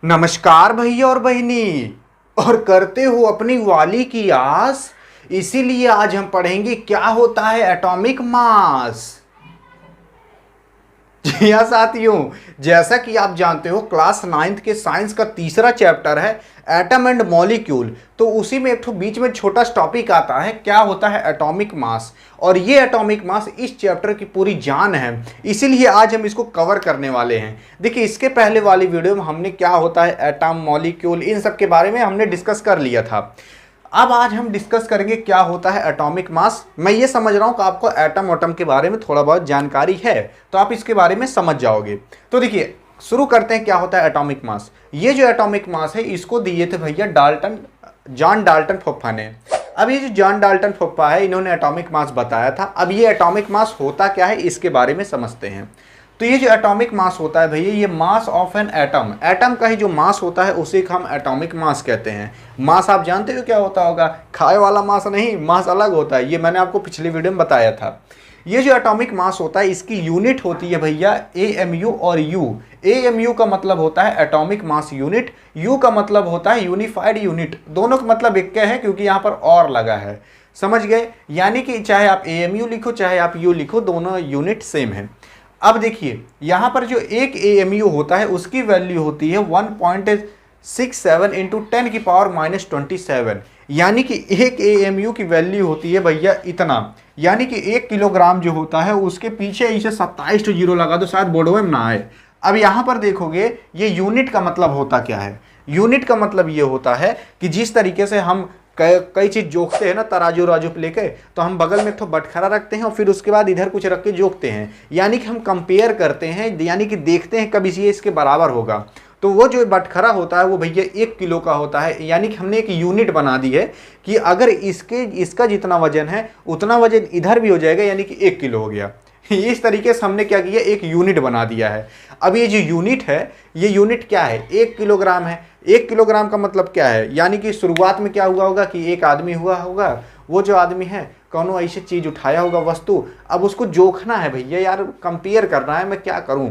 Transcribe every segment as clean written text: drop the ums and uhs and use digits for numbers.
नमस्कार भैया और बहिनी। और करते हो अपनी वाली की आस। इसीलिए आज हम पढ़ेंगे क्या होता है एटॉमिक मास। जी हाँ साथियों, जैसा कि आप जानते हो क्लास 9th के साइंस का तीसरा चैप्टर है एटम एंड मॉलिक्यूल। तो उसी में एक बीच में छोटा टॉपिक आता है क्या होता है एटॉमिक मास। और ये एटॉमिक मास इस चैप्टर की पूरी जान है, इसीलिए आज हम इसको कवर करने वाले हैं। देखिए, इसके पहले वाली वीडियो में हमने क्या होता है एटम मॉलिक्यूल इन सब के बारे में हमने डिस्कस कर लिया था। अब आज हम डिस्कस करेंगे क्या होता है एटॉमिक मास। मैं ये समझ रहा हूँ कि आपको एटम के बारे में थोड़ा बहुत जानकारी है, तो आप इसके बारे में समझ जाओगे। तो देखिए, शुरू करते हैं क्या होता है एटॉमिक मास। ये जो एटॉमिक मास है इसको दिए थे भैया जॉन डाल्टन फुफ्फा ने। अब ये जो जॉन डाल्टन फुफ्फा है, इन्होंने एटॉमिक मास बताया था। अब ये एटॉमिक मास होता क्या है इसके बारे में समझते हैं। तो ये जो एटॉमिक मास होता है भैया, ये mass of an atom, atom का ही जो मास होता है उसे हम एटॉमिक मास कहते हैं। मास आप जानते हो क्या होता होगा? खाए वाला मास नहीं, मास अलग होता है, ये मैंने आपको पिछली वीडियो में बताया था। ये जो एटॉमिक मास होता है इसकी यूनिट होती है भैया AMU और U। AMU का मतलब होता है एटॉमिक मास यूनिट, U का मतलब होता है यूनिफाइड यूनिट। दोनों का मतलब एक है क्योंकि यहाँ पर और लगा है, समझ गए? यानी कि चाहे आप AMU लिखो चाहे आप U लिखो, दोनों यूनिट सेम है। अब देखिए, यहाँ पर जो एक AMU होता है उसकी वैल्यू होती है 1.67 इंटू 10⁻⁻27। यानी कि एक AMU की वैल्यू होती है भैया इतना, यानी कि 1 किलोग्राम जो होता है उसके पीछे इसे 27 तो जीरो लगा दो, शायद बोर्डो में ना आए। अब यहाँ पर देखोगे ये यूनिट का मतलब होता क्या है। यूनिट का मतलब ये होता है कि जिस तरीके से हम कई चीज जोखते हैं ना, तराजू राजू पे लेके, तो हम बगल में एक तो बटखरा रखते हैं और फिर उसके बाद इधर कुछ रख के जोखते हैं। यानी कि हम कंपेयर करते हैं, यानी कि देखते हैं कब ये इसके बराबर होगा। तो वो जो बटखरा होता है वो भैया 1 किलो का होता है। यानी कि हमने एक यूनिट बना दी है कि अगर इसका जितना वजन है उतना वजन इधर भी हो जाएगा, यानी कि 1 किलो हो गया। इस तरीके से हमने क्या किया, एक यूनिट बना दिया है। अब ये जो यूनिट है, ये यूनिट क्या है? 1 किलोग्राम है। 1 किलोग्राम का मतलब क्या है? यानी कि शुरुआत में क्या हुआ होगा कि एक आदमी हुआ होगा, वो जो आदमी है कौनो ऐसी चीज उठाया होगा वस्तु, अब उसको जोखना है भैया, यार कंपेयर करना है मैं क्या करूं।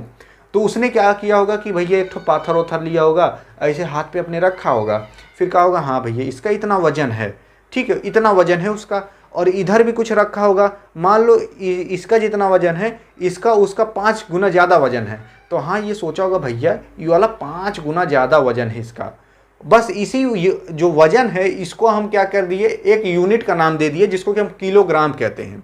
तो उसने क्या किया होगा कि भैया एक तो पाथर ओथर लिया होगा, ऐसे हाथ पे अपने रखा होगा, फिर कहा होगा हाँ भैया इसका इतना वजन है, ठीक है इतना वजन है उसका, और इधर भी कुछ रखा होगा, मान लो इसका जितना वजन है इसका उसका 5 गुना ज़्यादा वजन है। तो हाँ ये सोचा होगा भैया ये वाला 5 गुना ज़्यादा वजन है इसका। बस इसी जो वजन है इसको हम क्या कर दिए, एक यूनिट का नाम दे दिए जिसको कि हम किलोग्राम कहते हैं।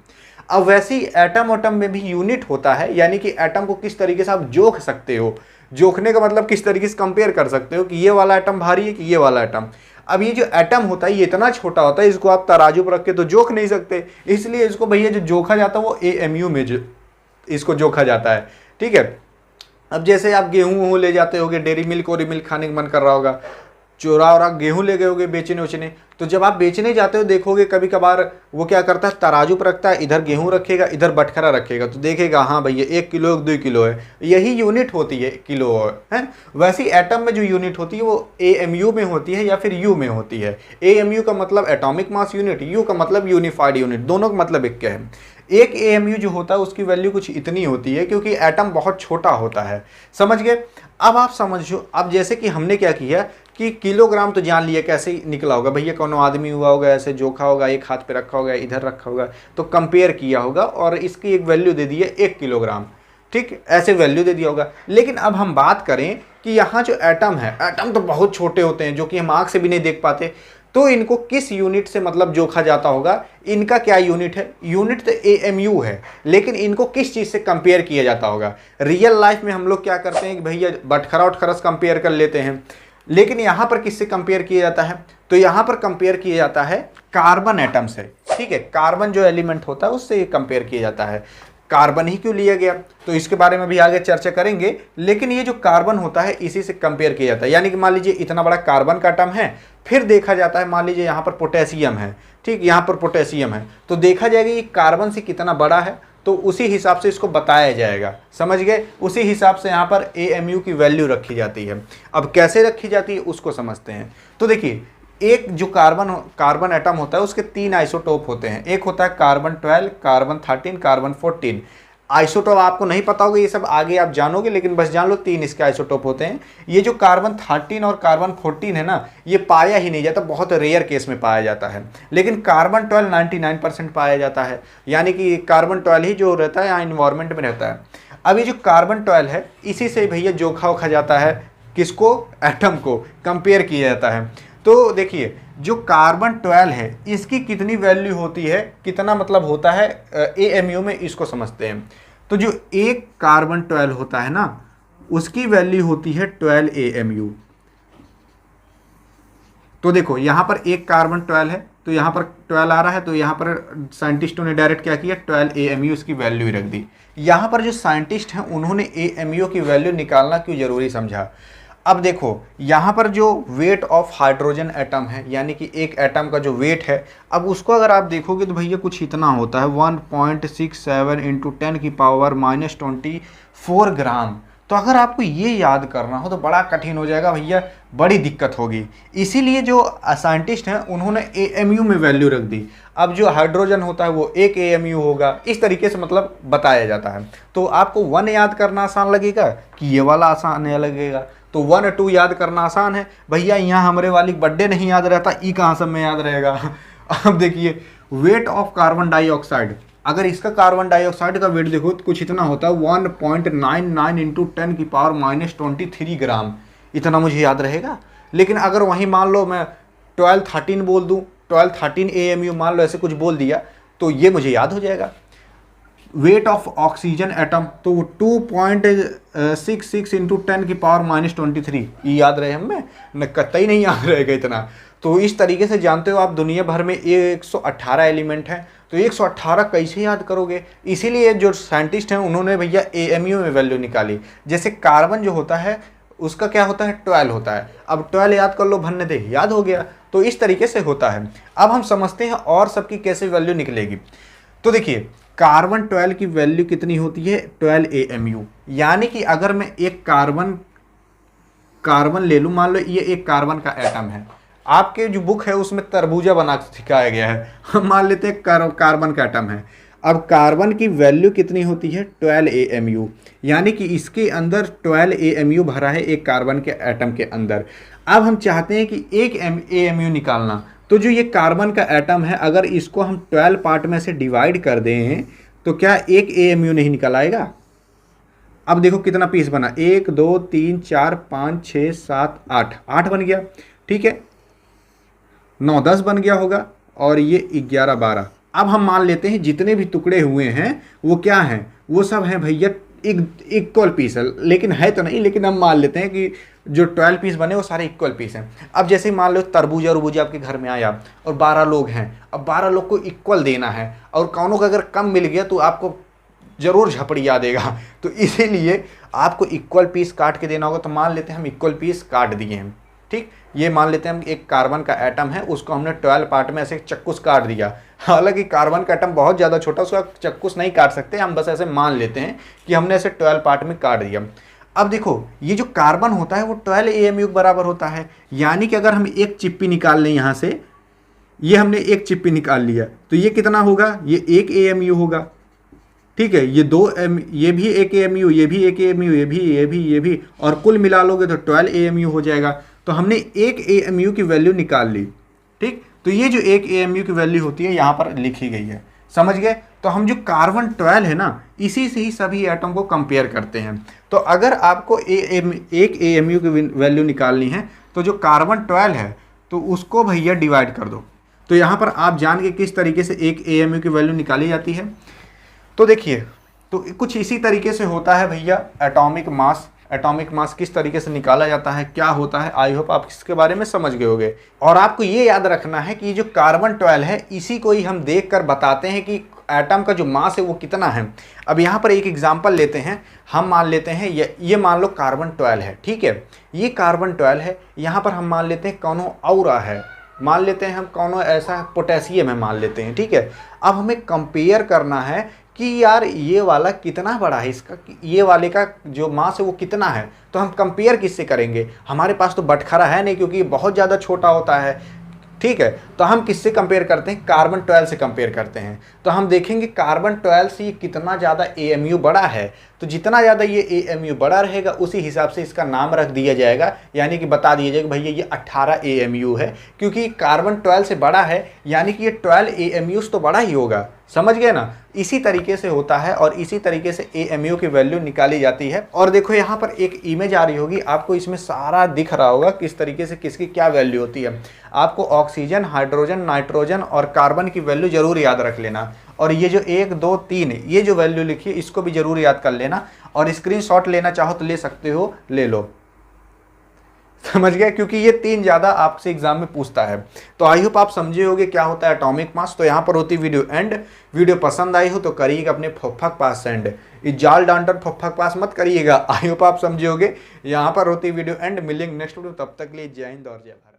अब वैसे ही एटम में भी यूनिट होता है, यानी कि एटम को किस तरीके से आप जोख सकते हो। जोखने का मतलब किस तरीके से कंपेयर कर सकते हो कि ये वाला एटम भारी है कि ये वाला एटम। अब ये जो एटम होता है ये इतना छोटा होता है, इसको आप तराजू पर रख के तो जोख नहीं सकते, इसलिए इसको भैया जो जोखा जाता है वो AMU में जो इसको जोखा जाता है, ठीक है। अब जैसे आप गेहूं ले जाते होगे, डेयरी मिल्क और मिल्क खाने का मन कर रहा होगा, चोरा और गेहूं ले गए होगे बेचने उचने, तो जब आप बेचने जाते हो देखोगे कभी कभार वो क्या करता है तराजू पर रखता है, इधर गेहूं रखेगा इधर बटखरा रखेगा, तो देखेगा हाँ भैया 1 किलो 2 किलो है, यही यूनिट होती है किलो है। वैसे एटम में जो यूनिट होती है वो AMU में होती है या फिर U में होती है। AMU का मतलब एटॉमिक मास यूनिट, U का मतलब यूनिफाइड यूनिट, दोनों का मतलब एक क्या है। एक AMU जो होता है उसकी वैल्यू कुछ इतनी होती है क्योंकि एटम बहुत छोटा होता है, समझ गए? अब आप समझो, अब जैसे कि हमने क्या किया कि किलोग्राम तो जान लिया कैसे निकला होगा भैया, कौन आदमी हुआ होगा ऐसे जोखा होगा, एक हाथ पे रखा होगा इधर रखा होगा, तो कंपेयर किया होगा और इसकी एक वैल्यू दे दी है 1 किलोग्राम, ठीक, ऐसे वैल्यू दे दिया होगा। लेकिन अब हम बात करें कि यहाँ जो एटम है, एटम तो बहुत छोटे होते हैं जो कि हम आँख से भी नहीं देख पाते, तो इनको किस यूनिट से मतलब जोखा जाता होगा, इनका क्या यूनिट है? यूनिट तो AMU है, लेकिन इनको किस चीज़ से कंपेयर किया जाता होगा? रियल लाइफ में हम लोग क्या करते हैं कि भैया बटखरा उटखरा से कंपेयर कर लेते हैं, लेकिन यहाँ पर किससे कंपेयर किया जाता है? तो यहाँ पर कंपेयर किया जाता है कार्बन एटम से, ठीक है। कार्बन जो एलिमेंट होता है उससे कंपेयर किया जाता है। कार्बन ही क्यों लिया गया तो इसके बारे में भी आगे चर्चा करेंगे, लेकिन ये जो कार्बन होता है इसी से कंपेयर किया जाता है। यानी कि मान लीजिए इतना बड़ा कार्बन का एटम है, फिर देखा जाता है मान लीजिए यहाँ पर पोटेशियम है, ठीक, यहाँ पर पोटेशियम है, तो देखा जाएगा ये कार्बन से कितना बड़ा है, तो उसी हिसाब से इसको बताया जाएगा, समझ गए? उसी हिसाब से यहाँ पर AMU की वैल्यू रखी जाती है। अब कैसे रखी जाती है उसको समझते हैं। तो देखिए, एक जो कार्बन एटम होता है उसके 3 आइसोटोप होते हैं। एक होता है कार्बन 12, कार्बन 13, कार्बन 14। आइसोटोप आपको नहीं पता होगा, ये सब आगे आप जानोगे, लेकिन बस जान लो 3 इसके आइसोटोप होते हैं। ये जो कार्बन 13 और कार्बन 14 है ना, ये पाया ही नहीं जाता, बहुत रेयर केस में पाया जाता है। लेकिन कार्बन 12 99% पाया जाता है, यानी कि कार्बन 12 ही जो रहता है यहाँ इन्वायरमेंट में रहता है। अब ये जो कार्बन 12 है, इसी से भैया जोखा ओखा जाता है, किसको, एटम को कंपेयर किया जाता है। तो देखिए जो कार्बन 12 है इसकी कितनी वैल्यू होती है, कितना मतलब होता है AMU में, इसको समझते हैं। तो जो एक कार्बन 12 होता है ना, उसकी वैल्यू होती है 12 AMU। तो देखो यहाँ पर एक कार्बन 12 है, तो यहाँ पर 12 आ रहा है, तो यहाँ पर साइंटिस्टों ने डायरेक्ट क्या किया, 12 AMU उसकी वैल्यू ही रख दी। यहाँ पर जो साइंटिस्ट हैं उन्होंने AMU की वैल्यू निकालना क्यों जरूरी समझा। अब देखो यहाँ पर जो वेट ऑफ हाइड्रोजन एटम है, यानी कि एक एटम का जो वेट है, अब उसको अगर आप देखोगे तो भैया कुछ इतना होता है 1.67 इंटू 10 की पावर -24 ग्राम। तो अगर आपको ये याद करना हो तो बड़ा कठिन हो जाएगा भैया, बड़ी दिक्कत होगी। इसीलिए जो साइंटिस्ट हैं उन्होंने AMU में वैल्यू रख दी। अब जो हाइड्रोजन होता है वो 1 AMU होगा, इस तरीके से मतलब बताया जाता है। तो आपको 1 याद करना आसान लगेगा कि ये वाला आसान लगेगा, तो 1 2 याद करना आसान है भैया। यहाँ हमारे वाली बर्थडे नहीं याद रहता, ई कहाँ सब में याद रहेगा। अब देखिए वेट ऑफ कार्बन डाइऑक्साइड, अगर इसका कार्बन डाइऑक्साइड का वेट देखो तो कुछ इतना होता है 1.99 इंटू 10 की पावर -23 ग्राम, इतना मुझे याद रहेगा। लेकिन अगर वहीं मान लो मैं 12 13 बोल दूँ, 12 13 AMU मान लो, ऐसे कुछ बोल दिया तो ये मुझे याद हो जाएगा। वेट ऑफ ऑक्सीजन एटम तो 2.66 इंटू 10 की पावर -23, ये याद रहे हमें न, कतई नहीं याद रहेगा इतना। तो इस तरीके से जानते हो आप दुनिया भर में 118 एलिमेंट हैं, तो 118 कैसे याद करोगे। इसीलिए जो साइंटिस्ट हैं उन्होंने भैया AMU में वैल्यू निकाली। जैसे कार्बन जो होता है उसका क्या होता है, 12 होता है। अब 12 याद कर लो, भन्ने दे, याद हो गया। तो इस तरीके से होता है। अब हम समझते हैं और सबकी कैसे वैल्यू निकलेगी। तो देखिए कार्बन 12 की वैल्यू कितनी होती है, 12 AMU। यानी कि अगर मैं एक कार्बन ले लूँ, मान लो ये एक कार्बन का एटम है, आपके जो बुक है उसमें तरबूजा बना सिखाया गया है, हम मान लेते हैं कार्बन का एटम है। अब कार्बन की वैल्यू कितनी होती है, 12 AMU। यानी कि इसके अंदर 12 AMU भरा है एक कार्बन के एटम के अंदर। अब हम चाहते हैं कि एक AMU निकालना, तो जो ये कार्बन का एटम है अगर इसको हम 12 पार्ट में से डिवाइड कर दें तो क्या एक AMU नहीं निकल आएगा। अब देखो कितना पीस बना, 1 2 3 4 5 6 7 8, 8 बन गया, ठीक है, 9 10 बन गया होगा, और ये 11 12। अब हम मान लेते हैं जितने भी टुकड़े हुए हैं वो क्या हैं, वो सब हैं भैया इक्वल पीस है, लेकिन है तो नहीं, लेकिन हम मान लेते हैं कि जो 12 पीस बने वो सारे इक्वल पीस हैं। अब जैसे मान लो तरबूजा उरबूजा आपके घर में आया और 12 लोग हैं, अब 12 लोग को इक्वल देना है, और कौनों का अगर कम मिल गया तो आपको जरूर झपड़िया देगा। तो इसीलिए आपको इक्वल पीस काट के देना होगा। तो मान लेते हैं हम इक्वल पीस काट दिए हैं, ठीक, ये मान लेते हैं हम एक कार्बन का एटम है, उसको हमने 12 पार्ट में ऐसे चक्कुस काट दिया। हालांकि कार्बन का एटम बहुत ज़्यादा छोटा, उसका चक्कुस नहीं काट सकते, हम बस ऐसे मान लेते हैं कि हमने ऐसे 12 पार्ट में काट दिया। अब देखो ये जो कार्बन होता है वो 12 AMU के बराबर होता है। यानी कि अगर हम एक चिप्पी निकाल लें यहाँ से, ये हमने एक चिप्पी निकाल लिया, तो ये कितना होगा, ये 1 AMU होगा, ठीक है, ये 2 ये भी 1 AMU, ये भी 1 AMU, ये भी, और कुल मिला लोगे तो 12 AMU हो जाएगा। तो हमने 1 AMU की वैल्यू निकाल ली, ठीक। तो ये जो 1 AMU की वैल्यू होती है यहाँ पर लिखी गई है, समझ गए। तो हम जो कार्बन 12 है ना, इसी से ही सभी एटम को कंपेयर करते हैं। तो अगर आपको 1 AMU की वैल्यू निकालनी है तो जो कार्बन 12 है तो उसको भैया डिवाइड कर दो। तो यहाँ पर आप जान के किस तरीके से 1 AMU की वैल्यू निकाली जाती है। तो देखिए, तो कुछ इसी तरीके से होता है भैया एटॉमिक मास। एटॉमिक मास किस तरीके से निकाला जाता है, क्या होता है, आई होप आप इसके बारे में समझ गए होंगे। और आपको ये याद रखना है कि जो कार्बन 12 है इसी को ही हम देख कर बताते हैं कि एटम का जो मास है वो कितना है। अब यहाँ पर एक एग्जांपल लेते हैं, हम मान लेते हैं ये मान लो कार्बन 12 है, ठीक है, ये कार्बन 12 है। यहाँ पर हम मान लेते हैं कौनो औरा है, मान लेते हैं हम कौनो ऐसा पोटेशियम है मान लेते हैं, ठीक है। अब हमें कंपेयर करना है कि यार ये वाला कितना बड़ा है, इसका ये वाले का जो मास है वो कितना है। तो हम कंपेयर किससे करेंगे, हमारे पास तो बटखरा है नहीं, क्योंकि ये बहुत ज़्यादा छोटा होता है। ठीक है। तो हम किससे कंपेयर करते हैं, कार्बन 12 से कंपेयर करते हैं। तो हम देखेंगे कार्बन 12 से ये कितना ज़्यादा AMU बड़ा है, तो जितना ज़्यादा ये AMU बड़ा रहेगा उसी हिसाब से इसका नाम रख दिया जाएगा, यानी कि बता दिया जाएगा भैया ये 18 AMU है, क्योंकि कार्बन 12 से बड़ा है यानी कि ये 12 AMUs तो बड़ा ही होगा, समझ गए ना। इसी तरीके से होता है और इसी तरीके से AMU की वैल्यू निकाली जाती है। और देखो यहाँ पर एक इमेज आ रही होगी आपको, इसमें सारा दिख रहा होगा किस तरीके से किसकी क्या वैल्यू होती है। आपको ऑक्सीजन, हाइड्रोजन, नाइट्रोजन और कार्बन की वैल्यू जरूर याद रख लेना, और ये जो 1 2 3 ये जो वैल्यू लिखी है इसको भी जरूर याद कर लेना, और स्क्रीनशॉट लेना चाहो तो ले सकते हो, ले लो, समझ गए, क्योंकि ये 3 ज़्यादा आपसे एग्जाम में पूछता है। तो आई होप आप समझे होगे क्या होता है एटॉमिक मास। तो यहाँ पर होती वीडियो एंड। वीडियो पसंद आई हो तो करिएगा अपने फुफ्फक पास सेंड, इस जाल डांटर फुफ्फक पास मत करिएगा। आई होप आप समझे होगे। यहाँ पर होती वीडियो एंड। मिलेंगे नेक्स्ट वीडियो, तब तक के लिए जय हिंद और जय भारत।